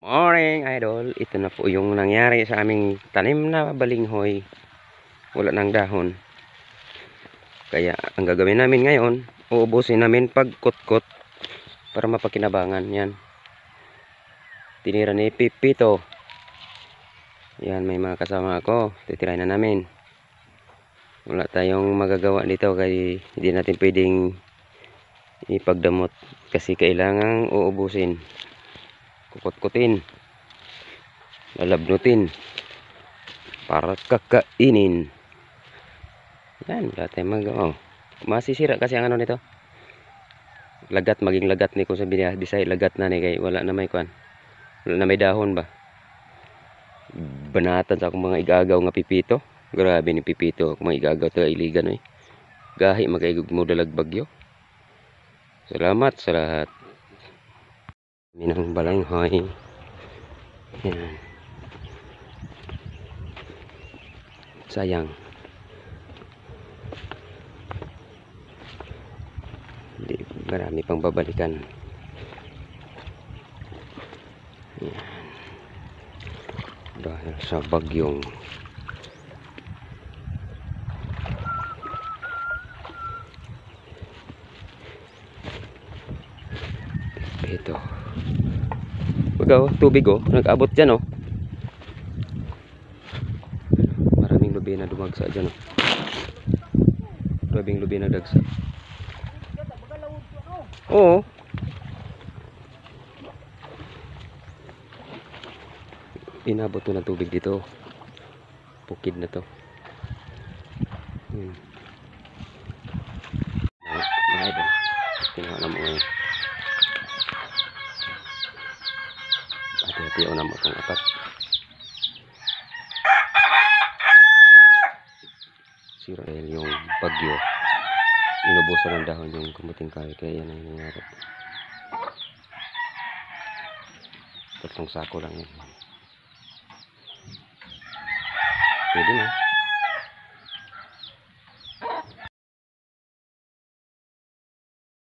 Morning idol, ito na po yung nangyari sa aming tanim na balinghoy. Wala ng dahon. Kaya ang gagawin namin ngayon, uubusin namin pagkutkot para mapakinabangan. Yan, tinira ni Pipito. Yan, may mga kasama ako. Titirahin na namin. Wala tayong magagawa dito kaya hindi natin pwedeng ipagdamot kasi kailangang uubusin, kukutkutin, lalabnutin para kakainin. Yan, wala tayong magawa. Masisira kasi ang ano nito, lagat, maging lagat ni kung sabi niya Bisaya, lagat na ni kay wala na may kuan, wala na may dahon ba. Banatan sa akong mga igagaw nga Pipito. Grabe ni Pipito, mga igagaw to iligan eh. Gahi magaigog mo dalag bagyo. Salamat sa lahat. Minang balanghoy. Yan. Sayang. Hindi, marami pang babalikan. Yan. Dahil sa bagyong ito. Ikaw, tubig oh, nag-abot dyan oh. Maraming lubi na dumagsa dyan oh. Maraming lubi na dagsa. Oo. Inabot to ng tubig dito. Bukid na to. Mga idol, kinuha na mo ngayon. Hati-hati ako na mo itong apat. Sira dahil yung bagyo, inubusan ng dahon yung kumuting kahoy, kaya yan ang nangyari. Tatlong sako lang yan. Pwede na.